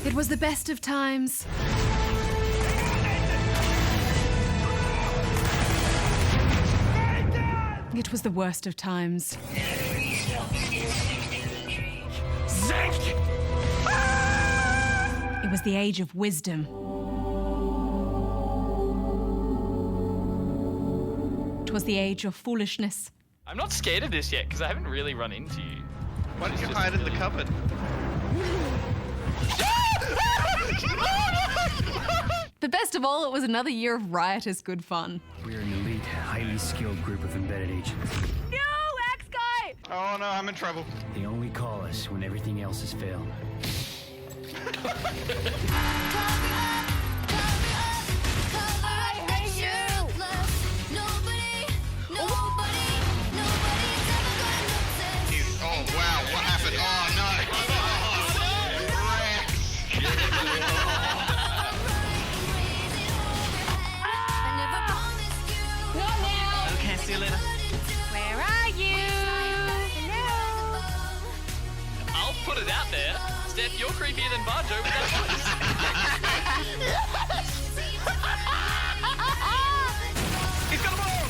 It was the best of times. It was the worst of times. Zink! It was the age of wisdom. It was the age of foolishness. I'm not scared of this yet because I haven't really run into you. Why did you hide in the cupboard? But best of all, it was another year of riotous good fun. We're an elite, highly skilled group of embedded agents. No, Axe-Guy! Oh no, I'm in trouble. They only call us when everything else has failed. Oh wow, what happened? Oh no! Okay, see you later. Where are you? Hello? I'll put it out there. Steph, you're creepier than Barjo with that voice. He's got a ball!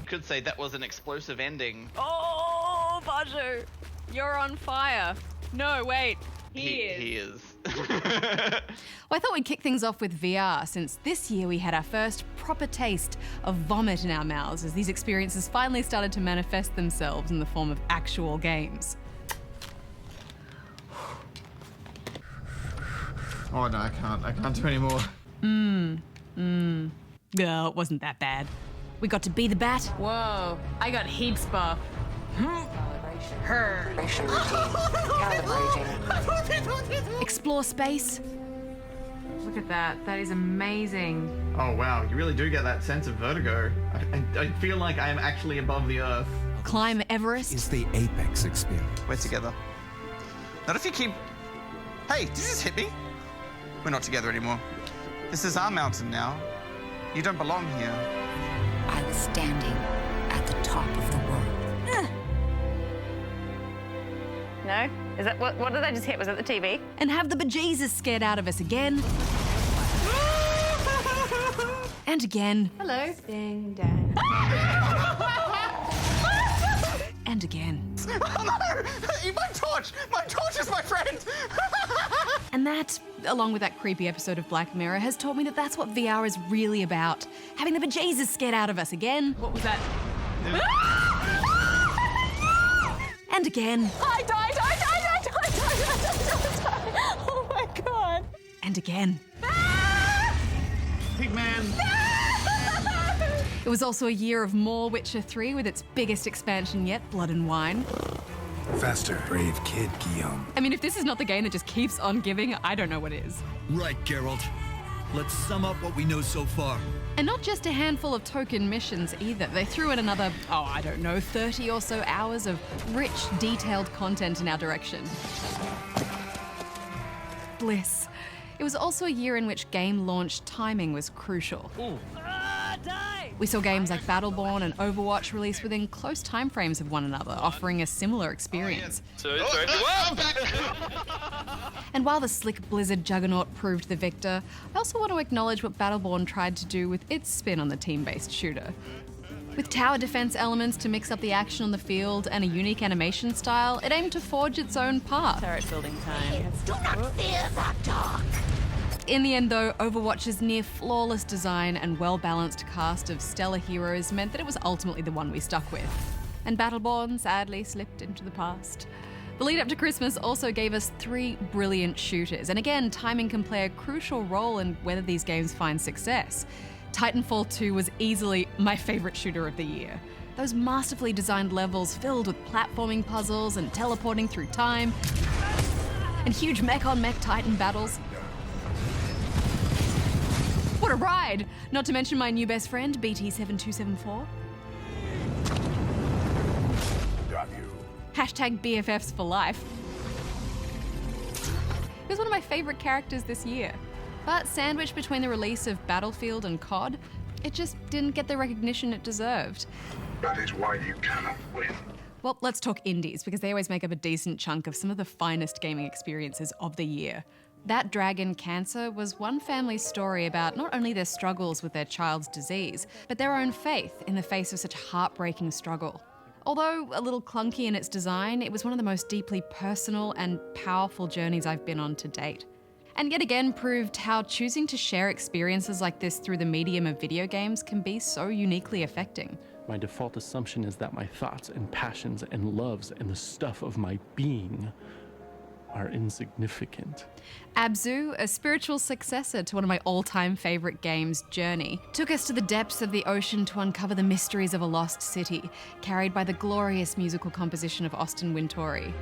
Could say that was an explosive ending. Oh, Barjo, you're on fire. No, wait. He is. Well, I thought we'd kick things off with VR, since this year we had our first proper taste of vomit in our mouths as these experiences finally started to manifest themselves in the form of actual games. Oh no, I can't do any more. No, it wasn't that bad. We got to be the bat. Whoa, I got heaps buff. Calibration routine. Calibrating. Explore space. Look at that. That is amazing. Oh wow, you really do get that sense of vertigo. I feel like I am actually above the earth. Climb Everest. Is the apex experience. We're together. Not if you keep... Hey, did you just hit me? We're not together anymore. This is our mountain now. You don't belong here. I was standing at the top of the world. No? Is that what did I just hit? Was it the TV? And have the bejesus scared out of us again. And again. Hello. Ding dang. And again. Oh no! My torch! My torch is my friend! And that, along with that creepy episode of Black Mirror, has taught me that that's what VR is really about. Having the bejesus scared out of us again. What was that? And again. I died. Oh my god. And again. Pigman! It was also a year of more Witcher 3 with its biggest expansion yet, Blood and Wine. Faster, brave kid, Guillaume. I mean, if this is not the game that just keeps on giving, I don't know what is. Right, Geralt. Let's sum up what we know so far. And not just a handful of token missions either. They threw in another, 30 or so hours of rich, detailed content in our direction. Bliss. It was also a year in which game launch timing was crucial. We saw games like Battleborn and Overwatch release within close timeframes of one another, offering a similar experience. And while the slick Blizzard juggernaut proved the victor, I also want to acknowledge what Battleborn tried to do with its spin on the team-based shooter. With tower defense elements to mix up the action on the field and a unique animation style, it aimed to forge its own path. Turret building time. Do not fear the dark. In the end though, Overwatch's near flawless design and well-balanced cast of stellar heroes meant that it was ultimately the one we stuck with. And Battleborn sadly slipped into the past. The lead up to Christmas also gave us 3 brilliant shooters, and again, timing can play a crucial role in whether these games find success. Titanfall 2 was easily my favourite shooter of the year. Those masterfully designed levels filled with platforming puzzles and teleporting through time, and huge mech-on-mech Titan battles. What a ride! Not to mention my new best friend, BT7274. Got you. Hashtag BFFs for life. He was one of my favourite characters this year. But sandwiched between the release of Battlefield and COD, it just didn't get the recognition it deserved. That is why you cannot win. Well, let's talk indies, because they always make up a decent chunk of some of the finest gaming experiences of the year. That Dragon Cancer was one family's story about not only their struggles with their child's disease, but their own faith in the face of such heartbreaking struggle. Although a little clunky in its design, it was one of the most deeply personal and powerful journeys I've been on to date. And yet again proved how choosing to share experiences like this through the medium of video games can be so uniquely affecting. My default assumption is that my thoughts and passions and loves and the stuff of my being are insignificant. Abzu, a spiritual successor to one of my all-time favourite games, Journey, took us to the depths of the ocean to uncover the mysteries of a lost city, carried by the glorious musical composition of Austin Wintory.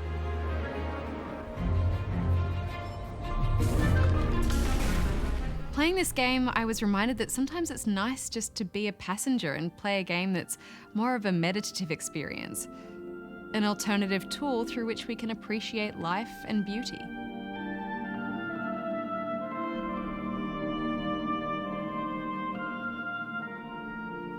Playing this game, I was reminded that sometimes it's nice just to be a passenger and play a game that's more of a meditative experience, an alternative tool through which we can appreciate life and beauty.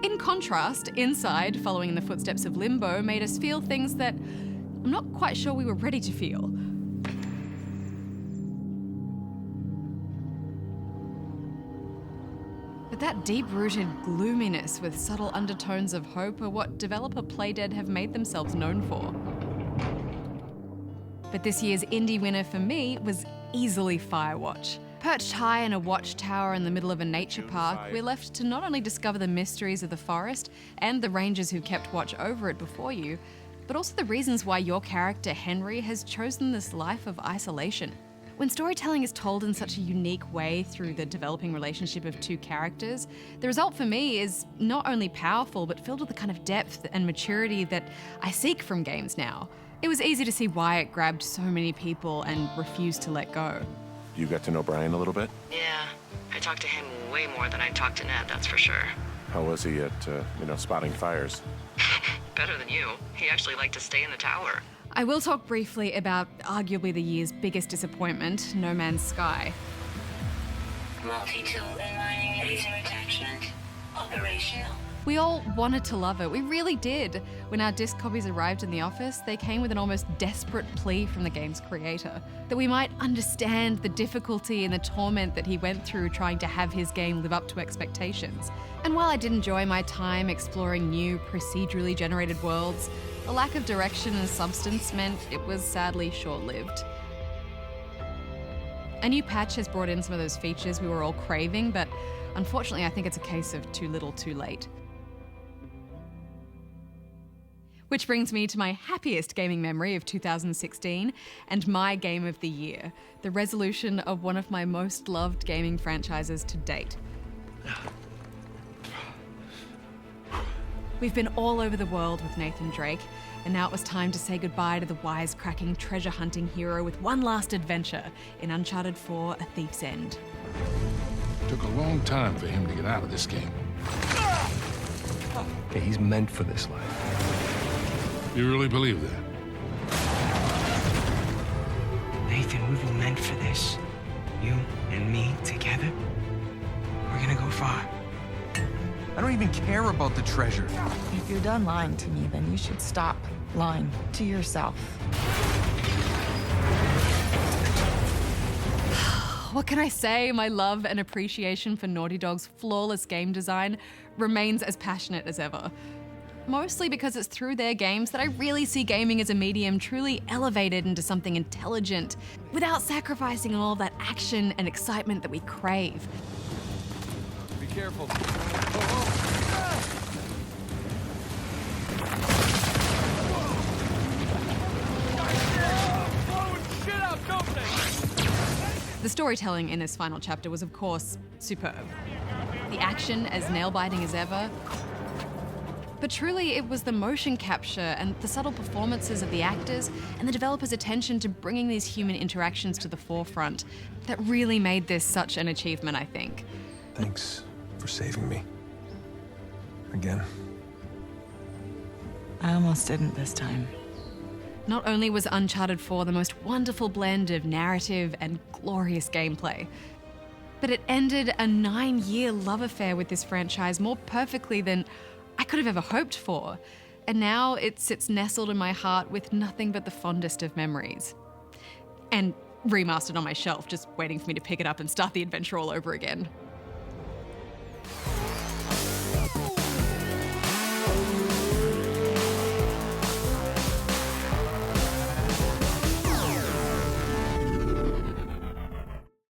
In contrast, Inside, following in the footsteps of Limbo, made us feel things that I'm not quite sure we were ready to feel. But that deep-rooted gloominess with subtle undertones of hope are what developer Playdead have made themselves known for. But this year's indie winner for me was easily Firewatch. Perched high in a watchtower in the middle of a nature park, we're left to not only discover the mysteries of the forest and the rangers who kept watch over it before you, but also the reasons why your character, Henry, has chosen this life of isolation. When storytelling is told in such a unique way through the developing relationship of two characters, the result for me is not only powerful, but filled with the kind of depth and maturity that I seek from games now. It was easy to see why it grabbed so many people and refused to let go. You got to know Brian a little bit? Yeah, I talked to him way more than I talked to Ned, that's for sure. How was he at, spotting fires? Better than you. He actually liked to stay in the tower. I will talk briefly about arguably the year's biggest disappointment, No Man's Sky. Multi-tool inlining laser attachment operational. We all wanted to love it, we really did. When our disc copies arrived in the office, they came with an almost desperate plea from the game's creator, that we might understand the difficulty and the torment that he went through trying to have his game live up to expectations. And while I did enjoy my time exploring new, procedurally generated worlds, a lack of direction and substance meant it was sadly short-lived. A new patch has brought in some of those features we were all craving, but unfortunately I think it's a case of too little too late. Which brings me to my happiest gaming memory of 2016 and my game of the year, the resolution of one of my most loved gaming franchises to date. We've been all over the world with Nathan Drake, and now it was time to say goodbye to the wisecracking, treasure-hunting hero with one last adventure in Uncharted 4: A Thief's End. It took a long time for him to get out of this game. Okay, he's meant for this life. You really believe that? Nathan, we were meant for this. You and me together. We're gonna go far. I don't even care about the treasure. If you're done lying to me, then you should stop lying to yourself. What can I say? My love and appreciation for Naughty Dog's flawless game design remains as passionate as ever. Mostly because it's through their games that I really see gaming as a medium truly elevated into something intelligent, without sacrificing all that action and excitement that we crave. Be careful. The storytelling in this final chapter was, of course, superb. The action as nail-biting as ever. But truly, it was the motion capture and the subtle performances of the actors and the developers' attention to bringing these human interactions to the forefront that really made this such an achievement, I think. Thanks for saving me. Again. I almost didn't this time. Not only was Uncharted 4 the most wonderful blend of narrative and glorious gameplay, but it ended a 9-year love affair with this franchise more perfectly than I could have ever hoped for. And now it sits nestled in my heart with nothing but the fondest of memories. And remastered on my shelf, just waiting for me to pick it up and start the adventure all over again.